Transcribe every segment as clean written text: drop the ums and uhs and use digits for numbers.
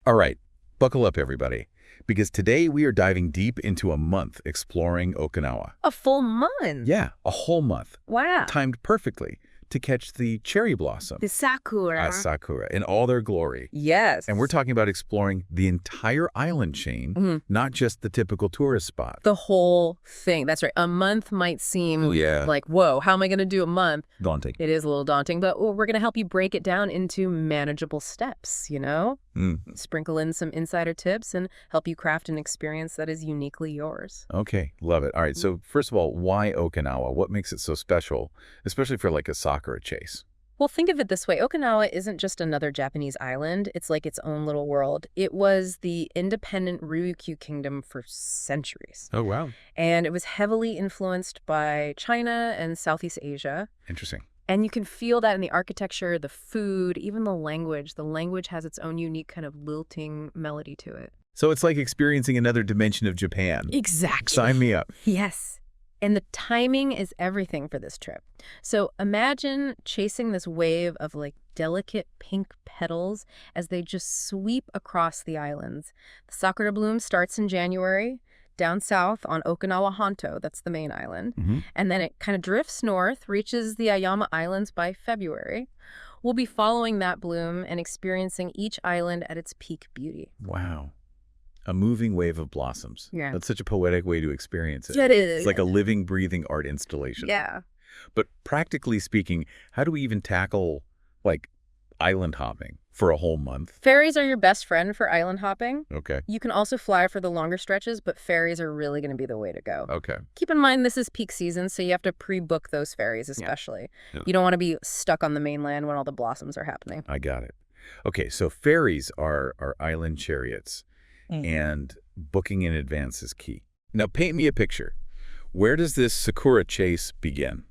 All right, buckle up everybody, because today we are diving deep into a month exploring Okinawa. A full month? Yeah, a whole month. Wow. Timed perfectly to catch the cherry blossom. The sakura. Sakura, in all their glory. Yes. And we're talking about exploring the entire island chain, not just the typical tourist spot. The whole thing. That's right. A month might seem like, whoa, how am I going to do a month? Daunting. It is a little daunting, but we're going to help you break it down into manageable steps, you know? Sprinkle in some insider tips and help you craft an experience that is uniquely yours. Okay, love it. All right, so first of all, why Okinawa? What makes it so special, especially for like a Sakura chase? Well, think of it this way. Okinawa isn't just another Japanese island. It's like its own little world. It was the independent Ryukyu kingdom for centuries. Oh, wow. And it was heavily influenced by China and Southeast Asia. Interesting. And you can feel that in the architecture, the food, even the language. The language has its own unique kind of lilting melody to it. So it's like experiencing another dimension of Japan. Exactly. Sign me up. Yes. And the timing is everything for this trip. So imagine chasing this wave of like delicate pink petals as they just sweep across the islands. The sakura bloom starts in January, down south on Okinawa Honto, that's the main island. And then it kind of drifts north, reaches the Ayama Islands by February. We'll be following that bloom and experiencing each island at its peak beauty. Wow. A moving wave of blossoms. Yeah. That's such a poetic way to experience it. It is. It's like a living, breathing art installation. Yeah. But practically speaking, how do we even tackle, like, island hopping for a whole month? Ferries are your best friend for island hopping. Okay. You can also fly for the longer stretches, but ferries are really going to be the way to go. Okay. Keep in mind this is peak season, so you have to pre-book those ferries especially. Yeah. You don't want to be stuck on the mainland when all the blossoms are happening. I got it. Okay, so ferries are island chariots. And booking in advance is key. Now, paint me a picture. Where does this Sakura chase begin?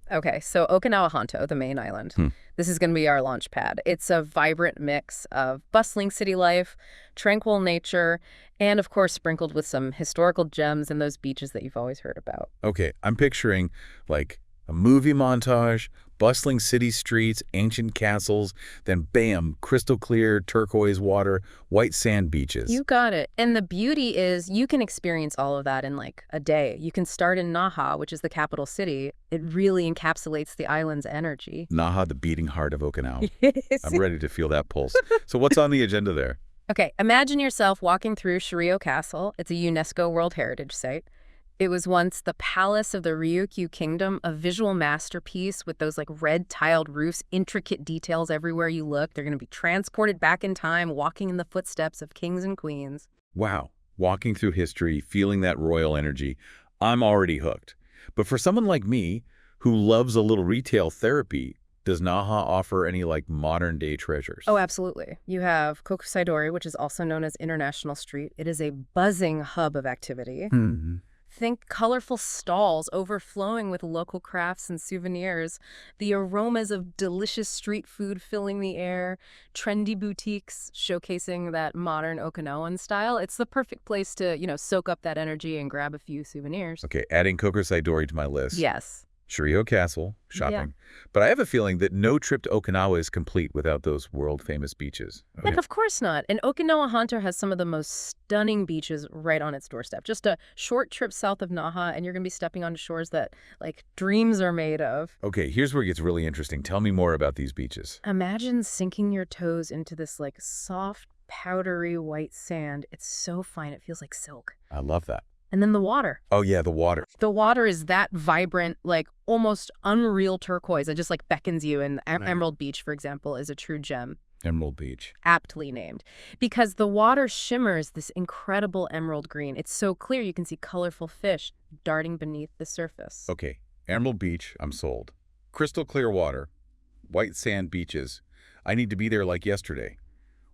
Okay, so Okinawa Honto, the main island. This is going to be our launch pad. It's a vibrant mix of bustling city life, tranquil nature, and of course sprinkled with some historical gems and those beaches that you've always heard about. Okay, I'm picturing like a movie montage, bustling city streets, ancient castles, then bam, crystal clear turquoise water, white sand beaches. You got it. And the beauty is you can experience all of that in like a day. You can start in Naha, which is the capital city. It really encapsulates the island's energy. Naha, the beating heart of Okinawa. Yes. I'm ready to feel that pulse. So what's on the agenda there? Okay, imagine yourself walking through Shiryo Castle. It's a UNESCO World Heritage Site. It was once the palace of the Ryukyu Kingdom, a visual masterpiece with those like red tiled roofs, intricate details everywhere you look. They're going to be transported back in time, walking in the footsteps of kings and queens. Wow. Walking through history, feeling that royal energy. I'm already hooked. But for someone like me, who loves a little retail therapy, does Naha offer any like modern day treasures? Oh, absolutely. You have Kokusaidori, which is also known as International Street. It is a buzzing hub of activity. Think colorful stalls overflowing with local crafts and souvenirs, the aromas of delicious street food filling the air, trendy boutiques showcasing that modern Okinawan style. It's the perfect place to, you know, soak up that energy and grab a few souvenirs. Okay, adding Kokusaidori to my list. Yes. Shiryo Castle, shopping. Yeah. But I have a feeling that no trip to Okinawa is complete without those world-famous beaches. But of course not. And Okinawa Honto has some of the most stunning beaches right on its doorstep. Just a short trip south of Naha, and you're going to be stepping onto shores that, like, dreams are made of. Okay, here's where it gets really interesting. Tell me more about these beaches. Imagine sinking your toes into this, like, soft, powdery white sand. It's so fine. It feels like silk. I love that. And then the water. Oh, yeah, the water. The water is that vibrant, like almost unreal turquoise. It just like beckons you. And Emerald Beach, for example, is a true gem. Emerald Beach. Aptly named. Because the water shimmers this incredible emerald green. It's so clear you can see colorful fish darting beneath the surface. Okay, Emerald Beach, I'm sold. Crystal clear water, white sand beaches. I need to be there like yesterday.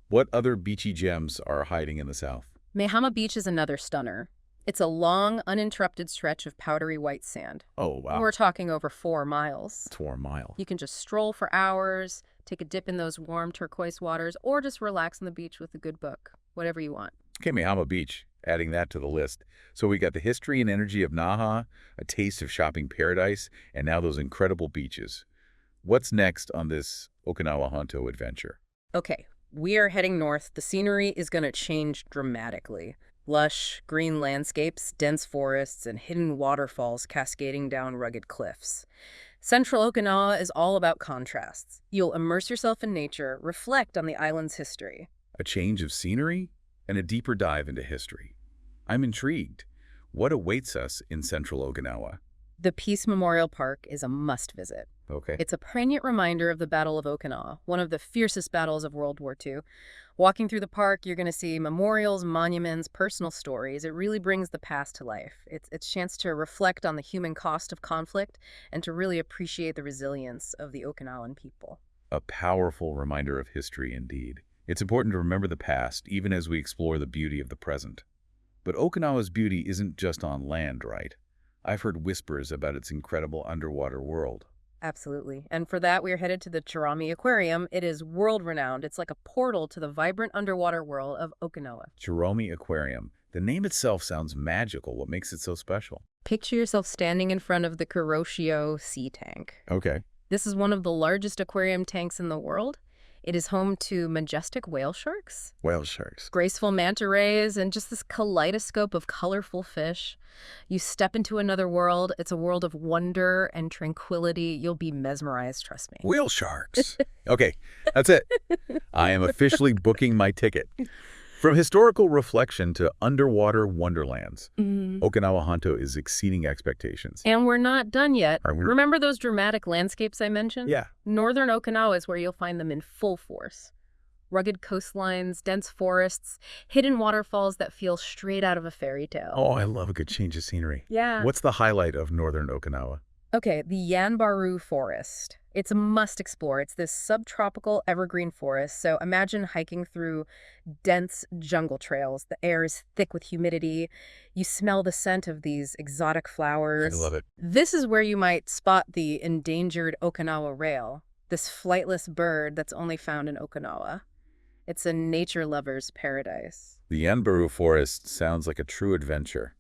What other beachy gems are hiding in the south? Maihama Beach is another stunner. It's a long, uninterrupted stretch of powdery white sand. Oh, wow. We're talking over 4 miles. 4 miles. You can just stroll for hours, take a dip in those warm turquoise waters, or just relax on the beach with a good book. Whatever you want. Okay, Maihama Beach. Adding that to the list. So we got the history and energy of Naha, a taste of shopping paradise, and now those incredible beaches. What's next on this Okinawa Honto adventure? Okay, We are heading north. The scenery is going to change dramatically. Lush, green landscapes, dense forests, and hidden waterfalls cascading down rugged cliffs. Central Okinawa is all about contrasts. You'll immerse yourself in nature, reflect on the island's history. A change of scenery and a deeper dive into history. I'm intrigued. What awaits us in Central Okinawa? The Peace Memorial Park is a must-visit. Okay. It's a poignant reminder of the Battle of Okinawa, one of the fiercest battles of World War II. Walking through the park, you're going to see memorials, monuments, personal stories. It really brings the past to life. It's a chance to reflect on the human cost of conflict and to really appreciate the resilience of the Okinawan people. A powerful reminder of history indeed. It's important to remember the past, even as we explore the beauty of the present. But Okinawa's beauty isn't just on land, right? I've heard whispers about its incredible underwater world. Absolutely. And for that, we are headed to the Chirami Aquarium. It is world-renowned. It's like a portal to the vibrant underwater world of Okinawa. Chirami Aquarium. The name itself sounds magical. What makes it so special? Picture yourself standing in front of the Kuroshio sea tank. Okay. This is one of the largest aquarium tanks in the world. It is home to majestic whale sharks, Whale sharks. graceful manta rays, and just this kaleidoscope of colorful fish. You step into another world. It's a world of wonder and tranquility. You'll be mesmerized, trust me. Whale sharks. Okay, that's it. I am officially booking my ticket. From historical reflection to underwater wonderlands, Okinawa Honto is exceeding expectations. And we're not done yet. Are we? Remember those dramatic landscapes I mentioned? Yeah. Northern Okinawa is where you'll find them in full force. Rugged coastlines, dense forests, hidden waterfalls that feel straight out of a fairy tale. Oh, I love a good change of scenery. Yeah. What's the highlight of northern Okinawa? Okay, the Yanbaru Forest. It's a must explore. It's this subtropical evergreen forest, so imagine hiking through dense jungle trails. The air is thick with humidity. You smell the scent of these exotic flowers. I love it. This is where you might spot the endangered Okinawa rail, this flightless bird that's only found in Okinawa. It's a nature lover's paradise. The Yanbaru Forest sounds like a true adventure.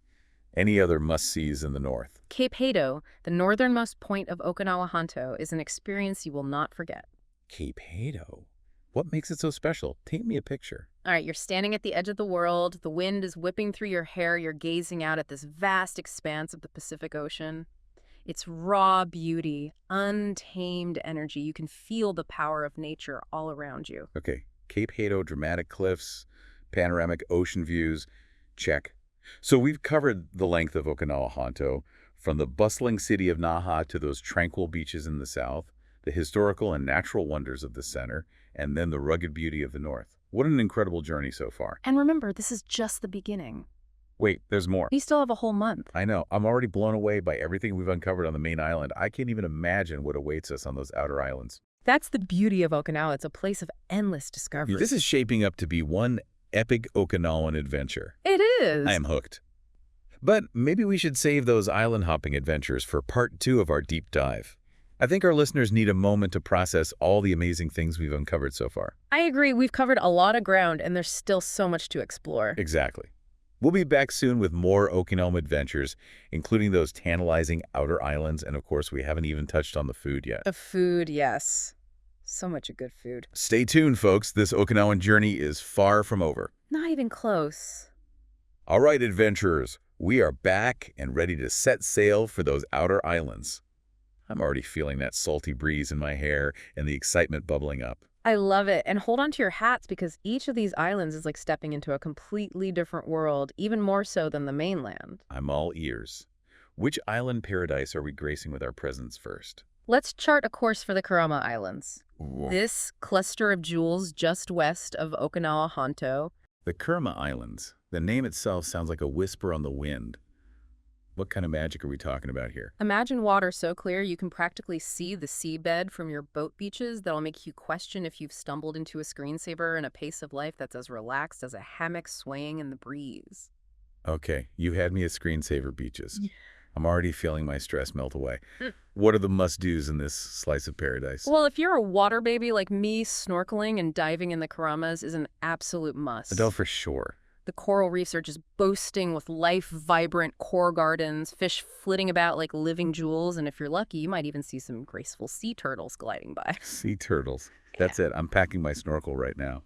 Any other must-sees in the north? Cape Hato, the northernmost point of Okinawa Honto, is an experience you will not forget. Cape Hato? What makes it so special? Paint me a picture. All right, you're standing at the edge of the world. The wind is whipping through your hair. You're gazing out at this vast expanse of the Pacific Ocean. It's raw beauty, untamed energy. You can feel the power of nature all around you. Okay, Cape Hato, dramatic cliffs, panoramic ocean views, check. So we've covered the length of Okinawa Honto, from the bustling city of Naha to those tranquil beaches in the south, the historical and natural wonders of the center, and then the rugged beauty of the north. What an incredible journey so far. And remember, this is just the beginning. Wait, there's more. We still have a whole month. I know. I'm already blown away by everything we've uncovered on the main island. I can't even imagine what awaits us on those outer islands. That's the beauty of Okinawa. It's a place of endless discovery. This is shaping up to be one epic Okinawan adventure. It is. I am hooked. But maybe we should save those island hopping adventures for part 2 of our deep dive. I think our listeners need a moment to process all the amazing things we've uncovered so far. I agree. We've covered a lot of ground, and there's still so much to explore. Exactly. We'll be back soon with more Okinawan adventures, including those tantalizing outer islands, and of course, we haven't even touched on the food yet. The food, yes. So much good food. Stay tuned, folks. This Okinawan journey is far from over. Not even close. All right, adventurers, we are back and ready to set sail for those outer islands. I'm already feeling that salty breeze in my hair and the excitement bubbling up. I love it. And hold on to your hats because each of these islands is like stepping into a completely different world, even more so than the mainland. I'm all ears. Which island paradise are we gracing with our presence first? Let's chart a course for the Kurama Islands. Ooh. This cluster of jewels just west of Okinawa Honto. The Kurama Islands. The name itself sounds like a whisper on the wind. What kind of magic are we talking about here? Imagine water so clear you can practically see the seabed from your boat beaches that'll make you question if you've stumbled into a screensaver in a pace of life that's as relaxed as a hammock swaying in the breeze. Okay, you had me at screensaver beaches. I'm already feeling my stress melt away. What are the must-dos in this slice of paradise? Well, if you're a water baby like me, snorkeling and diving in the Karamas is an absolute must. Adele, for sure. The coral reefs are just boasting with life-vibrant coral gardens, fish flitting about like living jewels, and if you're lucky, you might even see some graceful sea turtles gliding by. Sea turtles. That's it. I'm packing my snorkel right now.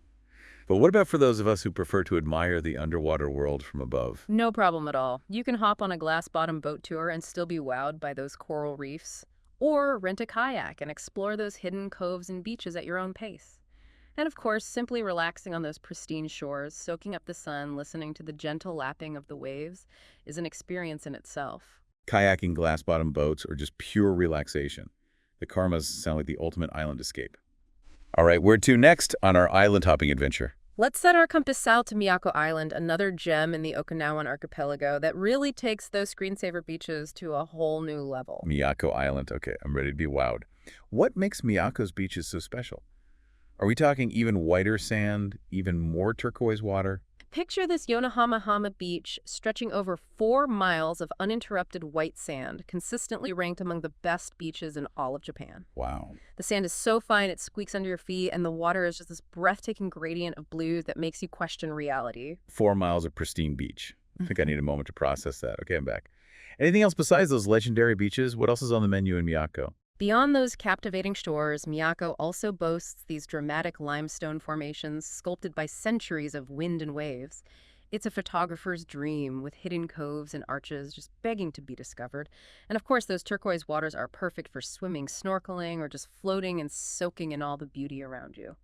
But what about for those of us who prefer to admire the underwater world from above? No problem at all. You can hop on a glass-bottom boat tour and still be wowed by those coral reefs. Or rent a kayak and explore those hidden coves and beaches at your own pace. And of course, simply relaxing on those pristine shores, soaking up the sun, listening to the gentle lapping of the waves is an experience in itself. Kayaking, glass-bottom boats, or just pure relaxation? The karmas sound like the ultimate island escape. All right, where to next on our island hopping adventure? Let's set our compass south to Miyako Island, another gem in the Okinawan archipelago that really takes those screensaver beaches to a whole new level. Miyako Island. Okay, I'm ready to be wowed. What makes Miyako's beaches so special? Are we talking even whiter sand, even more turquoise water? Picture this Yonohama beach stretching over 4 miles of uninterrupted white sand, consistently ranked among the best beaches in all of Japan. Wow. The sand is so fine it squeaks under your feet, and the water is just this breathtaking gradient of blue that makes you question reality. 4 miles of pristine beach. I think I need a moment to process that. Okay, I'm back. Anything else besides those legendary beaches? What else is on the menu in Miyako? Beyond those captivating shores, Miyako also boasts these dramatic limestone formations sculpted by centuries of wind and waves. It's a photographer's dream, with hidden coves and arches just begging to be discovered. And of course, those turquoise waters are perfect for swimming, snorkeling, or just floating and soaking in all the beauty around you.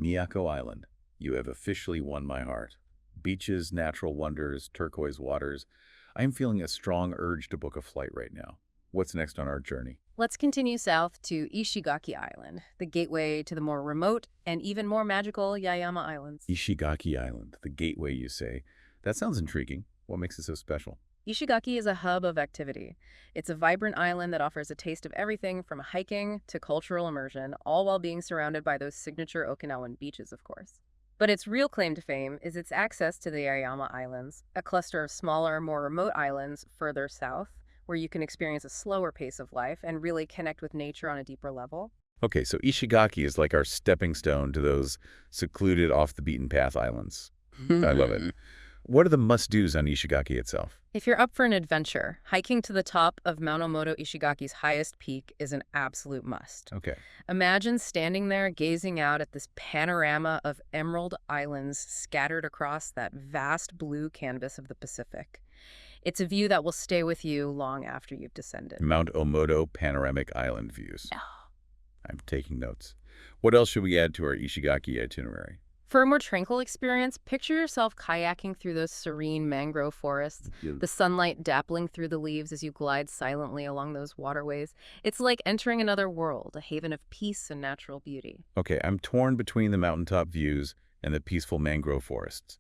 Miyako Island. You have officially won my heart. Beaches, natural wonders, turquoise waters. I am feeling a strong urge to book a flight right now. What's next on our journey? Let's continue south to Ishigaki Island, the gateway to the more remote and even more magical Yaeyama Islands. Ishigaki Island, the gateway, you say. That sounds intriguing. What makes it so special? Ishigaki is a hub of activity. It's a vibrant island that offers a taste of everything from hiking to cultural immersion, all while being surrounded by those signature Okinawan beaches, of course. But its real claim to fame is its access to the Yaeyama Islands, a cluster of smaller, more remote islands further south, where you can experience a slower pace of life and really connect with nature on a deeper level. Okay, so Ishigaki is like our stepping stone to those secluded off-the-beaten-path islands. I love it. What are the must-dos on Ishigaki itself? If you're up for an adventure, hiking to the top of Mount Omoto Ishigaki's highest peak is an absolute must. Okay. Imagine standing there gazing out at this panorama of emerald islands scattered across that vast blue canvas of the Pacific. It's a view that will stay with you long after you've descended. Mount Omoto panoramic island views. Oh. I'm taking notes. What else should we add to our Ishigaki itinerary? For a more tranquil experience, picture yourself kayaking through those serene mangrove forests, the sunlight dappling through the leaves as you glide silently along those waterways. It's like entering another world, a haven of peace and natural beauty. Okay, I'm torn between the mountaintop views and the peaceful mangrove forests.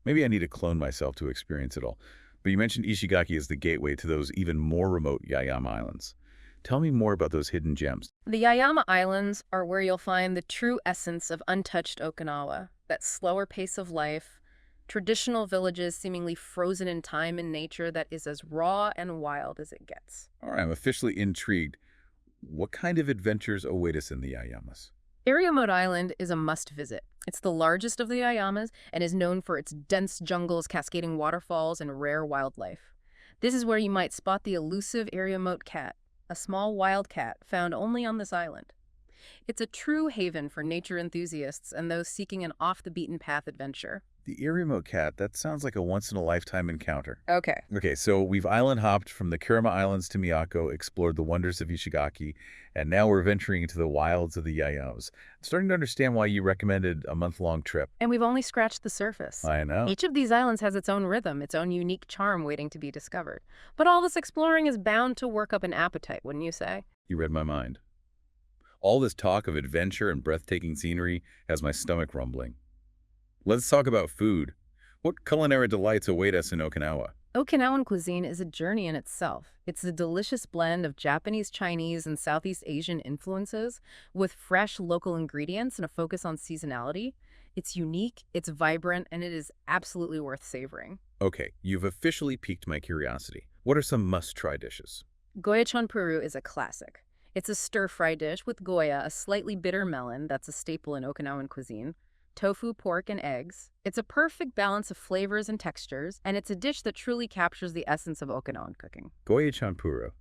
Maybe I need to clone myself to experience it all. But you mentioned Ishigaki as the gateway to those even more remote Yaeyama Islands. Tell me more about those hidden gems. The Yaeyama Islands are where you'll find the true essence of untouched Okinawa, that slower pace of life, traditional villages seemingly frozen in time and nature that is as raw and wild as it gets. All right, I'm officially intrigued. What kind of adventures await us in the Yaeyamas? Ariamode Island is a must-visit. It's the largest of the Yaeyamas and is known for its dense jungles, cascading waterfalls, and rare wildlife. This is where you might spot the elusive Ariamode cat, a small wild cat found only on this island. It's a true haven for nature enthusiasts and those seeking an off-the-beaten-path adventure. The Ariamode cat, that sounds like a once-in-a-lifetime encounter. Okay, So we've island hopped from the Kurama Islands to Miyako, explored the wonders of Ishigaki, and now we're venturing into the wilds of the Yaeyamas. I'm starting to understand why you recommended a month-long trip. and we've only scratched the surface. I know. Each of these islands has its own rhythm, its own unique charm waiting to be discovered. But all this exploring is bound to work up an appetite, wouldn't you say? You read my mind. All this talk of adventure and breathtaking scenery has my stomach rumbling. Let's talk about food. What culinary delights await us in Okinawa? Okinawan cuisine is a journey in itself. It's a delicious blend of Japanese, Chinese, and Southeast Asian influences with fresh local ingredients and a focus on seasonality. It's unique, it's vibrant, and it is absolutely worth savoring. Okay, you've officially piqued my curiosity. What are some must-try dishes? Goya chanpuru is a classic. It's a stir-fry dish with goya, a slightly bitter melon that's a staple in Okinawan cuisine, tofu, pork, and eggs. It's a perfect balance of flavors and textures, and it's a dish that truly captures the essence of Okinawan cooking. Goya chanpuru.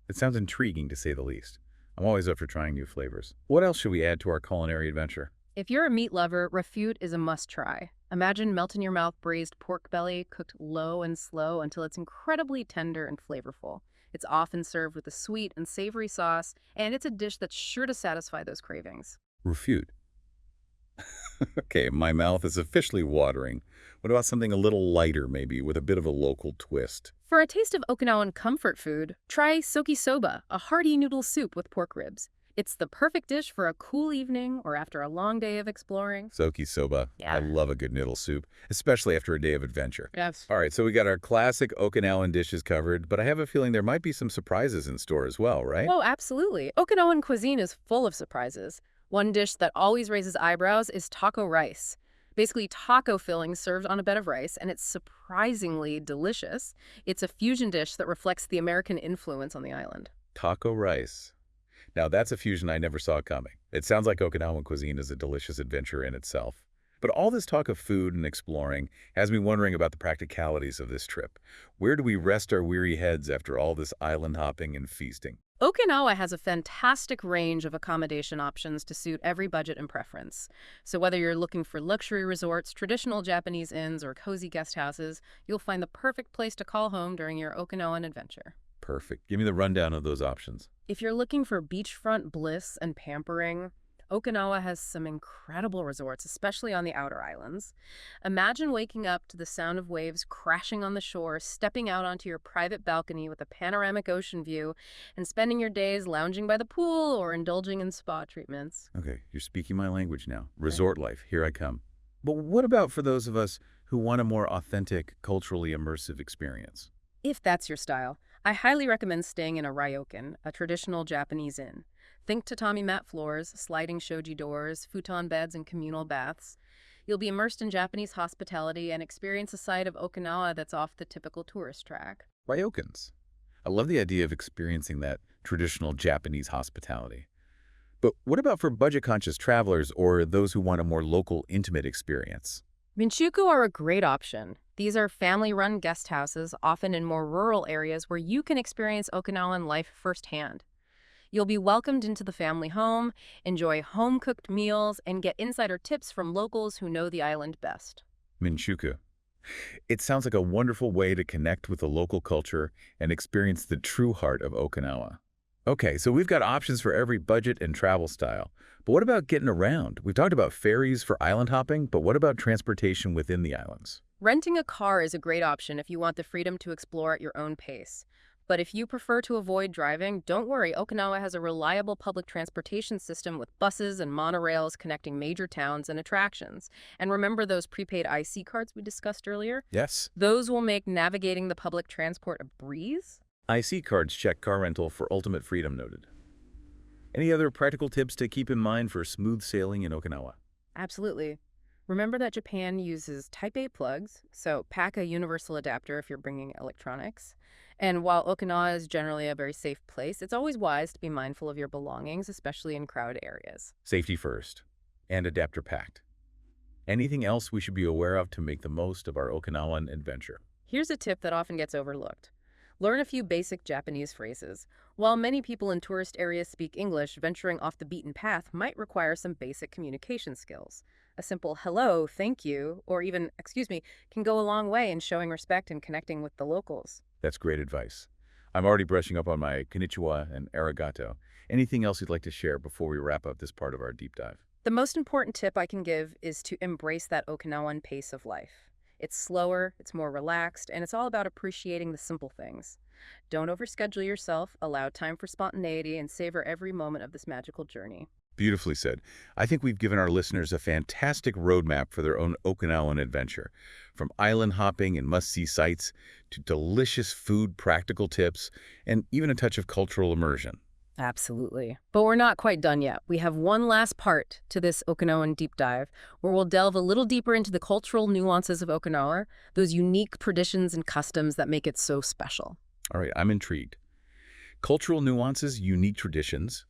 It sounds intriguing, to say the least. I'm always up for trying new flavors. What else should we add to our culinary adventure? If you're a meat lover, refute is a must-try. Imagine melt-in-your-mouth braised pork belly cooked low and slow until it's incredibly tender and flavorful. It's often served with a sweet and savory sauce, and it's a dish that's sure to satisfy those cravings. Refute. Okay, my mouth is officially watering. What about something a little lighter, maybe, with a bit of a local twist? For a taste of Okinawan comfort food, try soki soba, a hearty noodle soup with pork ribs. It's the perfect dish for a cool evening or after a long day of exploring. Soki soba. Yeah. I love a good noodle soup, especially after a day of adventure. Yes. All right, so we got our classic Okinawan dishes covered, but I have a feeling there might be some surprises in store as well, right? Oh, absolutely. Okinawan cuisine is full of surprises. One dish that always raises eyebrows is taco rice. Basically, taco fillings served on a bed of rice, and it's surprisingly delicious. It's a fusion dish that reflects the American influence on the island. Taco rice. Now, that's a fusion I never saw coming. It sounds like Okinawan cuisine is a delicious adventure in itself. But all this talk of food and exploring has me wondering about the practicalities of this trip. Where do we rest our weary heads after all this island hopping and feasting? Okinawa has a fantastic range of accommodation options to suit every budget and preference. So whether you're looking for luxury resorts, traditional Japanese inns, or cozy guest houses, you'll find the perfect place to call home during your Okinawan adventure. Perfect. Give me the rundown of those options. If you're looking for beachfront bliss and pampering, Okinawa has some incredible resorts, especially on the outer islands. Imagine waking up to the sound of waves crashing on the shore, stepping out onto your private balcony with a panoramic ocean view, and spending your days lounging by the pool or indulging in spa treatments. Okay, you're speaking my language now. Resort life, here I come. But what about for those of us who want a more authentic, culturally immersive experience? If that's your style, I highly recommend staying in a ryokan, a traditional Japanese inn. Think tatami mat floors, sliding shoji doors, futon beds, and communal baths. You'll be immersed in Japanese hospitality and experience a side of Okinawa that's off the typical tourist track. Ryokans. I love the idea of experiencing that traditional Japanese hospitality. But what about for budget-conscious travelers or those who want a more local, intimate experience? Minshuku are a great option. These are family-run guest houses, often in more rural areas where you can experience Okinawan life firsthand. You'll be welcomed into the family home, enjoy home-cooked meals, and get insider tips from locals who know the island best. Minshuku. It sounds like a wonderful way to connect with the local culture and experience the true heart of Okinawa. Okay, so we've got options for every budget and travel style. But what about getting around? We've talked about ferries for island hopping, but what about transportation within the islands? Renting a car is a great option if you want the freedom to explore at your own pace. But if you prefer to avoid driving, don't worry, Okinawa has a reliable public transportation system with buses and monorails connecting major towns and attractions. And remember those prepaid IC cards we discussed earlier? Yes. Those will make navigating the public transport a breeze. IC cards check car rental for ultimate freedom noted. Any other practical tips to keep in mind for smooth sailing in Okinawa? Absolutely. Remember that Japan uses Type A plugs, so pack a universal adapter if you're bringing electronics. And while Okinawa is generally a very safe place, it's always wise to be mindful of your belongings, especially in crowded areas. Safety first, and adapter packed. Anything else we should be aware of to make the most of our Okinawan adventure? Here's a tip that often gets overlooked. Learn a few basic Japanese phrases. While many people in tourist areas speak English, venturing off the beaten path might require some basic communication skills. A simple hello, thank you, or even excuse me, can go a long way in showing respect and connecting with the locals. That's great advice. I'm already brushing up on my konnichiwa and arigato. Anything else you'd like to share before we wrap up this part of our deep dive? The most important tip I can give is to embrace that Okinawan pace of life. It's slower, it's more relaxed, and it's all about appreciating the simple things. Don't overschedule yourself, allow time for spontaneity, and savor every moment of this magical journey. Beautifully said. I think we've given our listeners a fantastic roadmap for their own Okinawan adventure. From island hopping and must-see sites to delicious food practical tips and even a touch of cultural immersion. Absolutely. But we're not quite done yet. We have one last part to this Okinawan deep dive, where we'll delve a little deeper into the cultural nuances of Okinawa, those unique traditions and customs that make it so special. All right, I'm intrigued. Cultural nuances, unique traditions.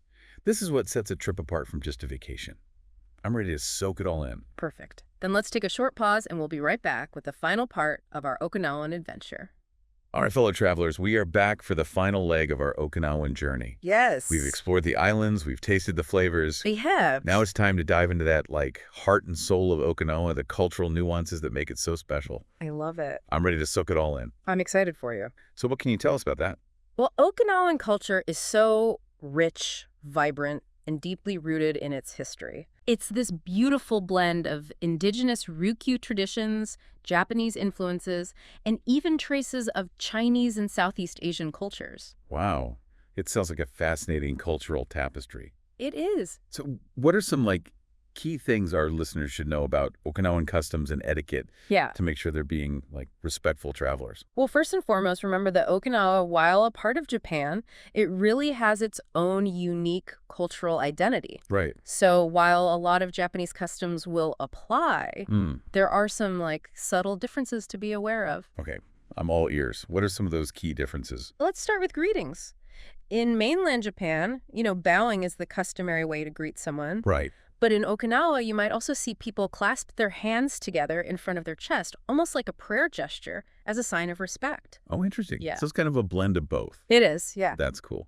This is what sets a trip apart from just a vacation. I'm ready to soak it all in. Perfect. Then let's take a short pause and we'll be right back with the final part of our Okinawan adventure. All right, fellow travelers, we are back for the final leg of our Okinawan journey. Yes. We've explored the islands, we've tasted the flavors. We have. Now it's time to dive into that, like, heart and soul of Okinawa, the cultural nuances that make it so special. I love it. I'm ready to soak it all in. I'm excited for you. So what can you tell us about that? Well, Okinawan culture is so rich, vibrant, and deeply rooted in its history. It's this beautiful blend of indigenous Ryukyu traditions, Japanese influences, and even traces of Chinese and Southeast Asian cultures. Wow. It sounds like a fascinating cultural tapestry. It is. So what are some, like, key things our listeners should know about Okinawan customs and etiquette Yeah. to make sure they're being, like, respectful travelers? Well, first and foremost, remember that Okinawa, while a part of Japan, it really has its own unique cultural identity. Right. So while a lot of Japanese customs will apply, there are some like subtle differences to be aware of. Okay. I'm all ears. What are some of those key differences? Let's start with greetings. In mainland Japan, bowing is the customary way to greet someone. Right. But in Okinawa, you might also see people clasp their hands together in front of their chest, almost like a prayer gesture, as a sign of respect. Oh, interesting. Yeah. So it's kind of a blend of both. It is, yeah. That's cool.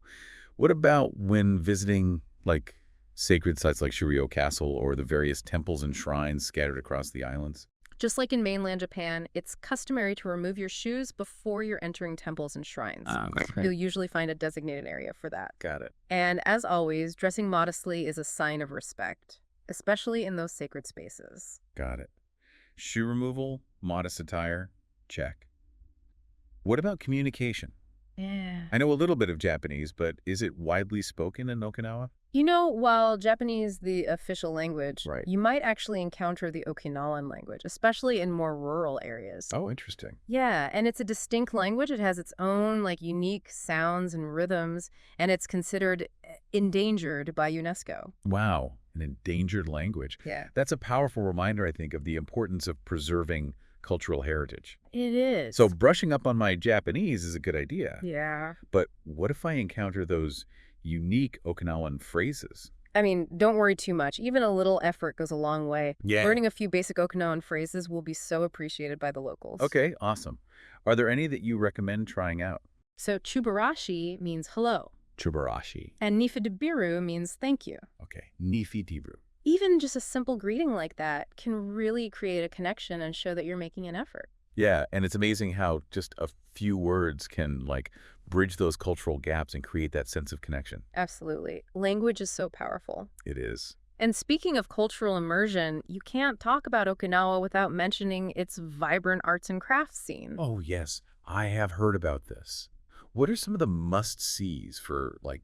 What about when visiting, like, sacred sites like Shiryo Castle or the various temples and shrines scattered across the islands? Just like in mainland Japan, it's customary to remove your shoes before you're entering temples and shrines. Okay. You'll usually find a designated area for that. Got it. And as always, dressing modestly is a sign of respect, especially in those sacred spaces. Got it. Shoe removal, modest attire, check. What about communication? Yeah. I know a little bit of Japanese, but is it widely spoken in Okinawa? While Japanese is the official language, Right. you might actually encounter the Okinawan language, especially in more rural areas. Oh, interesting. Yeah, and it's a distinct language. It has its own, unique sounds and rhythms, and it's considered endangered by UNESCO. Wow, an endangered language. Yeah. That's a powerful reminder, I think, of the importance of preserving cultural heritage. It is. So brushing up on my Japanese is a good idea. Yeah. But what if I encounter those unique Okinawan phrases? I mean, don't worry too much. Even a little effort goes a long way. Yeah. Learning a few basic Okinawan phrases will be so appreciated by the locals. Okay, awesome. Are there any that you recommend trying out? So chubarashi means hello, Chubarashi. and nifidabiru means thank you. Okay, Nifi Dibru. Even just a simple greeting like that can really create a connection and show that you're making an effort. Yeah, and it's amazing how just a few words can, like, bridge those cultural gaps and create that sense of connection. Absolutely. Language is so powerful. It is. And speaking of cultural immersion, you can't talk about Okinawa without mentioning its vibrant arts and crafts scene. Oh, yes, I have heard about this. What are some of the must-sees for, like,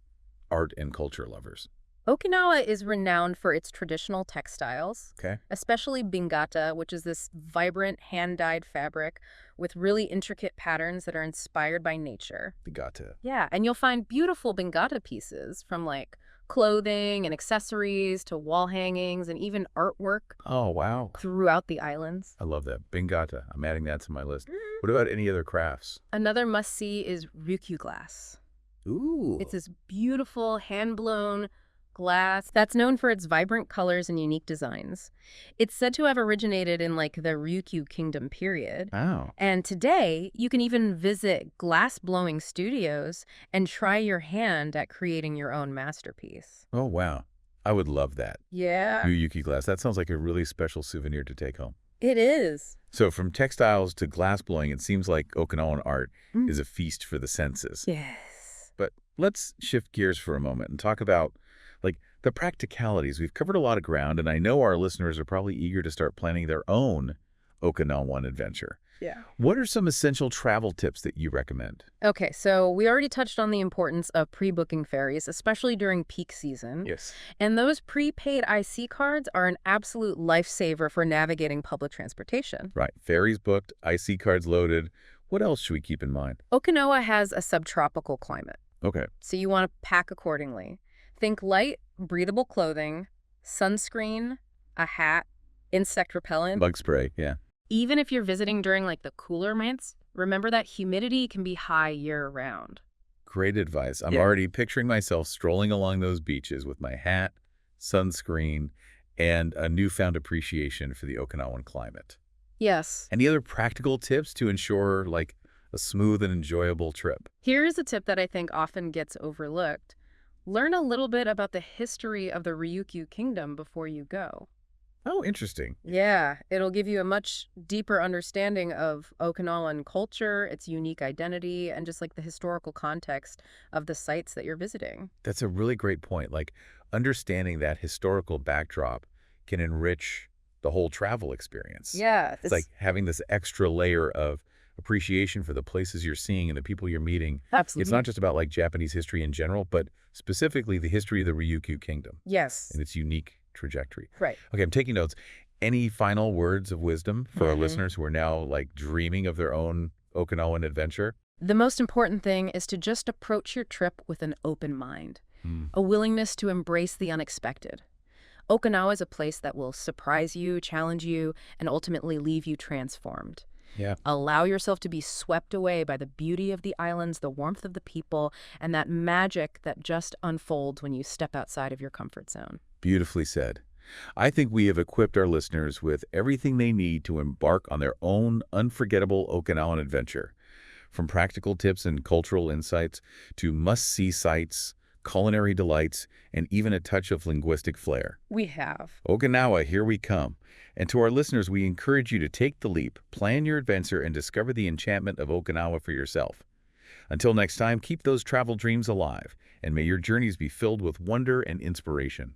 art and culture lovers? Okinawa is renowned for its traditional textiles, Okay. especially bingata, which is this vibrant hand-dyed fabric with really intricate patterns that are inspired by nature. Bigata. Yeah, and you'll find beautiful bingata pieces from clothing and accessories to wall hangings and even artwork Oh, wow. throughout the islands. I love that. Bingata. I'm adding that to my list. What about any other crafts? Another must-see is ryukyu glass. Ooh. It's this beautiful hand-blown glass that's known for its vibrant colors and unique designs. It's said to have originated in the Ryukyu Kingdom period. Wow. And today, you can even visit glass-blowing studios and try your hand at creating your own masterpiece. Oh, wow. I would love that. Yeah, Yuyuki glass. That sounds like a really special souvenir to take home. it is. So from textiles to glass blowing, it seems like Okinawan art Mm. is a feast for the senses. Yes. But let's shift gears for a moment and talk about, like, the practicalities. We've covered a lot of ground, and I know our listeners are probably eager to start planning their own Okinawan adventure. Yeah. What are some essential travel tips that you recommend? Okay, so we already touched on the importance of pre-booking ferries, especially during peak season. Yes. And those prepaid IC cards are an absolute lifesaver for navigating public transportation. Right. Ferries booked, IC cards loaded. What else should we keep in mind? Okinawa has a subtropical climate, Okay. so you want to pack accordingly. Think light, breathable clothing, sunscreen, a hat, insect repellent. Bug spray. Yeah. Even if you're visiting during the cooler months, remember that humidity can be high year-round. Great advice. I'm Yeah. already picturing myself strolling along those beaches with my hat, sunscreen, and a newfound appreciation for the Okinawan climate. Yes. Any other practical tips to ensure, like, a smooth and enjoyable trip. Here's a tip that I think often gets overlooked. Learn a little bit about the history of the Ryukyu Kingdom before you go. Oh, interesting. Yeah, it'll give you a much deeper understanding of Okinawan culture, its unique identity, and just like the historical context of the sites that you're visiting. That's a really great point. Like, understanding that historical backdrop can enrich the whole travel experience. Yeah, It's like having this extra layer of appreciation for the places you're seeing and the people you're meeting. It's absolutely. not just about like Japanese history in general, but specifically the history of the Ryukyu Kingdom Yes, and its unique trajectory. right. Okay, I'm taking notes. Any final words of wisdom for our Mhm. listeners who are now like dreaming of their own Okinawan adventure? The most important thing is to just approach your trip with an open mind, Hmm. a willingness to embrace the unexpected. Okinawa is a place that will surprise you, challenge you, and ultimately leave you transformed. Yeah, Allow yourself to be swept away by the beauty of the islands, the warmth of the people, and that magic that just unfolds when you step outside of your comfort zone. beautifully said. I think we have equipped our listeners with everything they need to embark on their own unforgettable Okinawan adventure. From practical tips and cultural insights to must-see sights, culinary delights, and even a touch of linguistic flair. We have. Okinawa, here we come. And to our listeners, we encourage you to take the leap, plan your adventure, and discover the enchantment of Okinawa for yourself. Until next time, keep those travel dreams alive, and may your journeys be filled with wonder and inspiration.